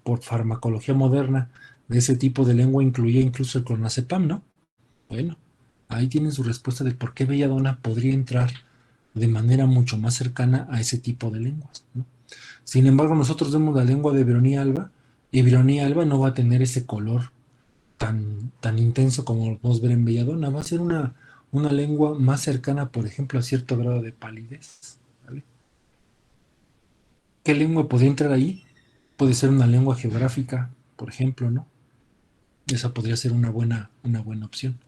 por farmacología moderna de ese tipo de lengua incluía incluso el clonazepam, ¿no? Bueno, ahí tienen su respuesta de por qué belladona podría entrar de manera mucho más cercana a ese tipo de lenguas, ¿no? Sin embargo, nosotros vemos la lengua de Vironía alba y Vironía alba no va a tener ese color tan intenso como lo podemos ver en belladona, va a ser una lengua más cercana, por ejemplo, a cierto grado de palidez, ¿vale? ¿Qué lengua podría entrar ahí? Puede ser una lengua geográfica, por ejemplo, ¿no? Esa podría ser una buena opción.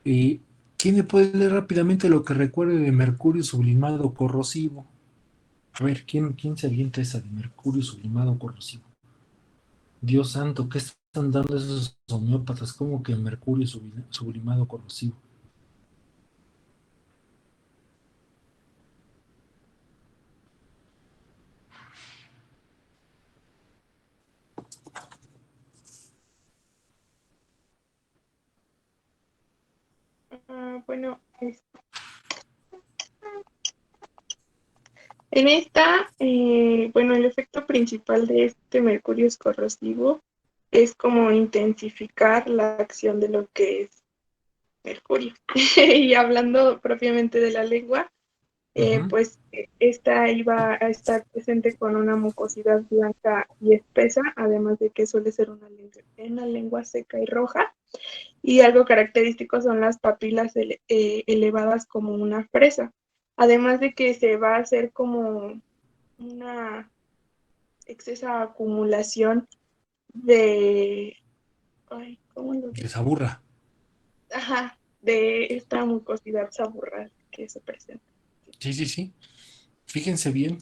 ¿Y quién me puede leer rápidamente lo que recuerde de mercurio sublimado corrosivo? A ver, ¿quién se avienta esa de mercurio sublimado corrosivo? Dios santo, ¿qué están dando esos homeópatas? ¿Cómo que mercurio sublimado corrosivo? Bueno, en esta, bueno, el efecto principal de este mercurio es corrosivo, es como intensificar la acción de lo que es mercurio. Y hablando propiamente de la lengua, Ujú. pues esta iba a estar presente con una mucosidad blanca y espesa, además de que suele ser una lengua seca y roja. Y algo característico son las papilas elevadas como una fresa. Además de que se va a hacer como una excesa acumulación de, ay, ¿cómo lo Que digo? se aburra. Ajá, de esta mucosidad saburral que se presenta. Sí, sí, sí. Fíjense bien,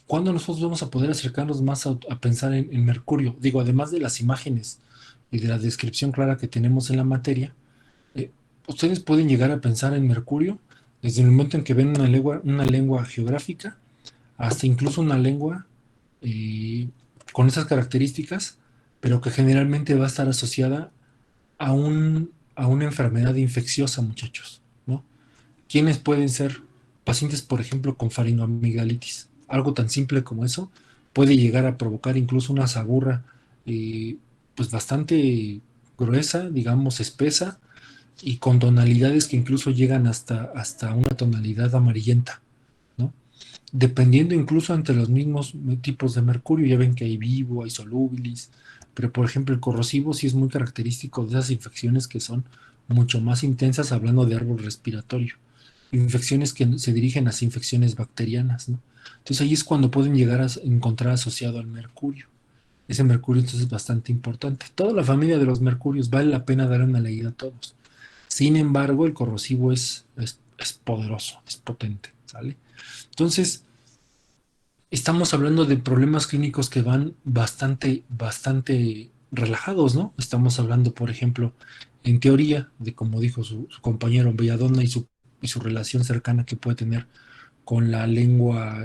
¿cuándo nosotros vamos a poder acercarnos más a pensar en mercurio? Digo, además de las imágenes y de la descripción clara que tenemos en la materia, eh, ustedes pueden llegar a pensar en mercurio desde el momento en que ven una lengua geográfica hasta incluso una lengua eh, con esas características, pero que generalmente va a estar asociada a una enfermedad infecciosa, muchachos, ¿no? ¿Quiénes pueden ser pacientes, por ejemplo, con faringoamigdalitis? Algo tan simple como eso puede llegar a provocar incluso una saburra, eh, pues bastante gruesa, digamos, espesa, y con tonalidades que incluso llegan hasta una tonalidad amarillenta, ¿no? Dependiendo incluso entre los mismos tipos de mercurio, ya ven que hay vivo, hay solubilis, pero por ejemplo el corrosivo sí es muy característico de esas infecciones que son mucho más intensas, hablando de árbol respiratorio, infecciones que se dirigen hacia infecciones bacterianas, ¿no? Entonces ahí es cuando pueden llegar a encontrar asociado al mercurio. Ese mercurio entonces es bastante importante. Toda la familia de los mercurios vale la pena dar una leída a todos. Sin embargo, el corrosivo es poderoso, es potente, ¿sale? Entonces, estamos hablando de problemas clínicos que van bastante relajados, ¿no? Estamos hablando, por ejemplo, en teoría, de como dijo su compañero Belladonna y su relación cercana que puede tener con la lengua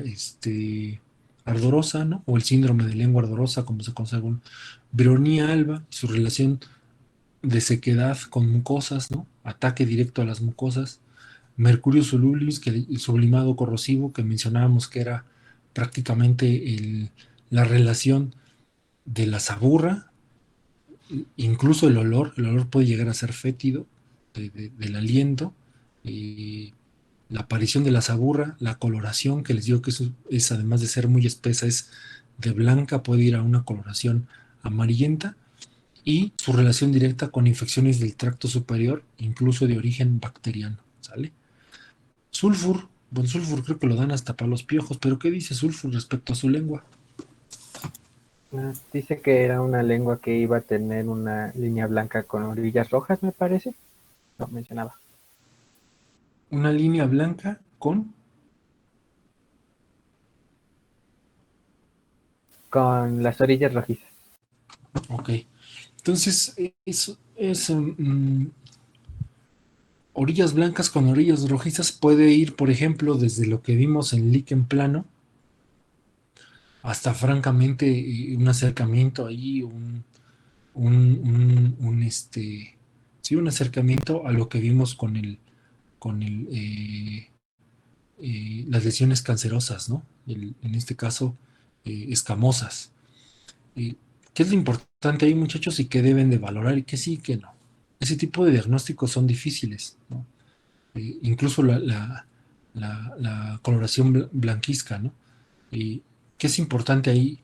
ardorosa, ¿no? O el síndrome de lengua ardorosa, como se conoce según Brionía alba, su relación de sequedad con mucosas, ¿no? Ataque directo a las mucosas. Mercurio solubilis, que el sublimado corrosivo, que mencionábamos que era prácticamente la relación de la saburra, incluso el olor puede llegar a ser fétido del aliento, eh, la aparición de la saburra, la coloración, que les digo que eso es, además de ser muy espesa, es de blanca, puede ir a una coloración amarillenta, y su relación directa con infecciones del tracto superior, incluso de origen bacteriano, ¿sale? Sulfur, buen sulfur creo que lo dan hasta para los piojos, pero ¿qué dice sulfur respecto a su lengua? Dice que era una lengua que iba a tener una línea blanca con orillas rojas, me parece. Lo mencionaba. Una línea blanca con... Con las orillas rojizas. Ok, entonces es orillas blancas con orillas rojizas puede ir, por ejemplo, desde lo que vimos en líquen plano hasta francamente un acercamiento ahí, sí, un acercamiento a lo que vimos con las lesiones cancerosas, ¿no? En este caso, escamosas. ¿Y qué es lo importante ahí, muchachos, y qué deben de valorar y qué sí y qué no? Ese tipo de diagnósticos son difíciles, ¿no? Incluso la coloración blanquizca, ¿no? Y qué es importante ahí,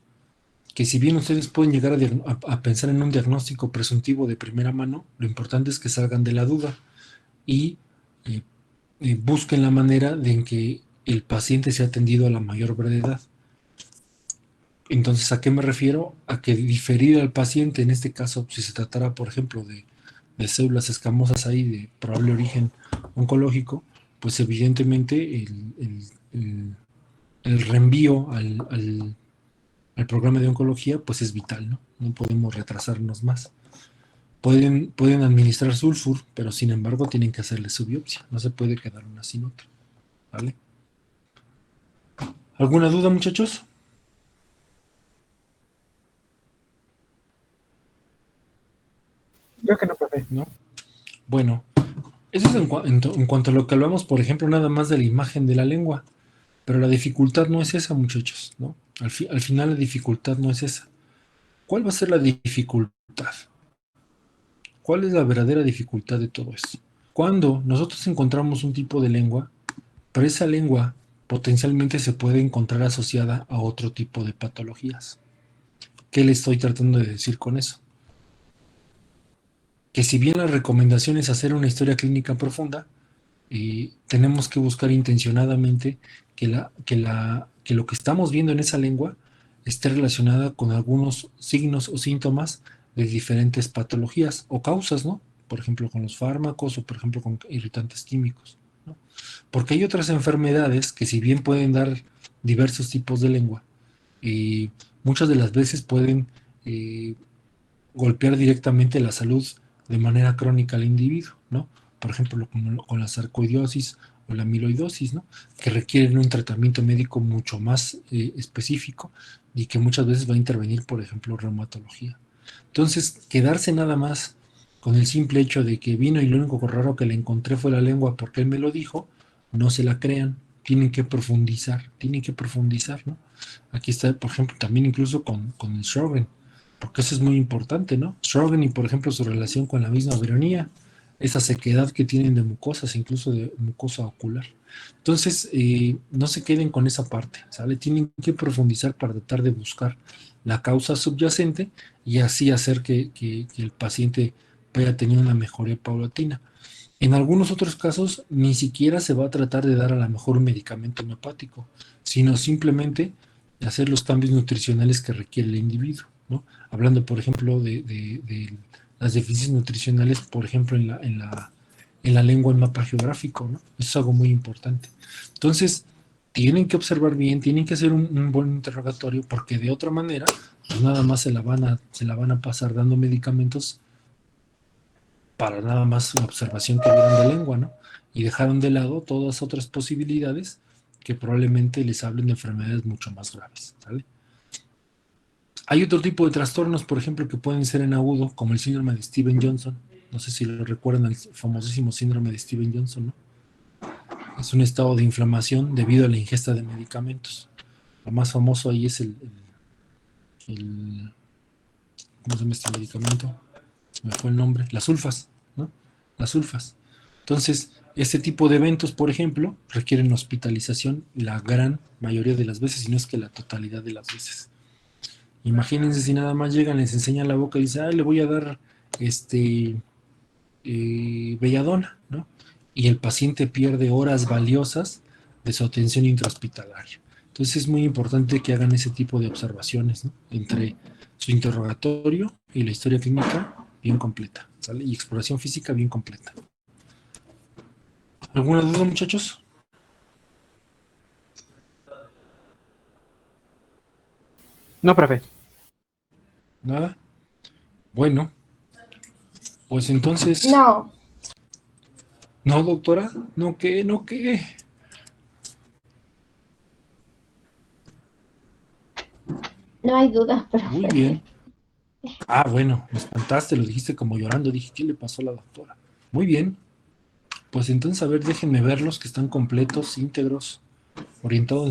que si bien ustedes pueden llegar a pensar en un diagnóstico presuntivo de primera mano, lo importante es que salgan de la duda y eh, busquen la manera de en que el paciente sea atendido a la mayor brevedad. Entonces, ¿a qué me refiero? A que diferir al paciente, en este caso, si se tratara, por ejemplo, de células escamosas ahí de probable origen oncológico, pues evidentemente el reenvío al programa de oncología pues es vital, ¿no? No podemos retrasarnos más. Pueden administrar sulfur, pero sin embargo tienen que hacerle su biopsia. No se puede quedar una sin otra, ¿vale? ¿Alguna duda, muchachos? Yo que no, profe. ¿No? Bueno, eso es en cuanto a lo que hablamos, por ejemplo, nada más de la imagen de la lengua. Pero la dificultad no es esa, muchachos, ¿no? Al final la dificultad no es esa. ¿Cuál va a ser la dificultad? ¿Cuál es la verdadera dificultad de todo esto? Cuando nosotros encontramos un tipo de lengua, pero esa lengua potencialmente se puede encontrar asociada a otro tipo de patologías. ¿Qué le estoy tratando de decir con eso? Que si bien la recomendación es hacer una historia clínica profunda, tenemos que buscar intencionadamente que lo que estamos viendo en esa lengua esté relacionada con algunos signos o síntomas de diferentes patologías o causas, ¿no? Por ejemplo, con los fármacos o, por ejemplo, con irritantes químicos, ¿no? Porque hay otras enfermedades que si bien pueden dar diversos tipos de lengua, muchas de las veces pueden eh, golpear directamente la salud de manera crónica al individuo, ¿no? Por ejemplo, con la sarcoidosis o la amiloidosis, ¿no? Que requieren un tratamiento médico mucho más específico y que muchas veces va a intervenir, por ejemplo, reumatología. Entonces, quedarse nada más con el simple hecho de que vino y lo único raro que le encontré fue la lengua porque él me lo dijo, no se la crean, tienen que profundizar, ¿no? Aquí está, por ejemplo, también incluso con el Sjögren, porque eso es muy importante, ¿no? Sjögren y, por ejemplo, su relación con la misma veronía, esa sequedad que tienen de mucosas, incluso de mucosa ocular. Entonces, no se queden con esa parte, ¿sale? Tienen que profundizar para tratar de buscar la causa subyacente y así hacer que el paciente vaya teniendo una mejoría paulatina. En algunos otros casos, ni siquiera se va a tratar de dar a lo mejor un medicamento homeopático, sino simplemente hacer los cambios nutricionales que requiere el individuo, ¿no? Hablando, por ejemplo, de las deficiencias nutricionales, por ejemplo, en la lengua, el mapa geográfico, ¿no? Eso es algo muy importante. Entonces, tienen que observar bien, tienen que hacer un buen interrogatorio, porque de otra manera, pues nada más se la van a pasar dando medicamentos para nada más la observación que vieron de lengua, ¿no? Y dejaron de lado todas otras posibilidades que probablemente les hablen de enfermedades mucho más graves, ¿sale? Hay otro tipo de trastornos, por ejemplo, que pueden ser en agudo, como el síndrome de Steven-Johnson. No sé si lo recuerdan, el famosísimo síndrome de Steven-Johnson, ¿no? Es un estado de inflamación debido a la ingesta de medicamentos. Lo más famoso ahí es ¿cómo se llama este medicamento? Se me fue el nombre, las sulfas, ¿no? Las sulfas. Entonces, este tipo de eventos, por ejemplo, requieren hospitalización la gran mayoría de las veces, si no es que la totalidad de las veces. Imagínense si nada más llegan, les enseñan la boca y dicen, le voy a dar belladona, ¿no? Y el paciente pierde horas valiosas de su atención intrahospitalaria. Entonces es muy importante que hagan ese tipo de observaciones, ¿no? Entre su interrogatorio y la historia clínica bien completa, ¿sale? Y exploración física bien completa. ¿Alguna duda, muchachos? No, profe. ¿Nada? Bueno, pues entonces, No, ¿no, doctora? ¿No qué? ¿No qué? No hay duda, Muy profe. bien. Ah, bueno, me espantaste, lo dijiste como llorando. Dije, ¿qué le pasó a la doctora? Muy bien. Pues entonces, a ver, déjenme verlos que están completos, íntegros, orientados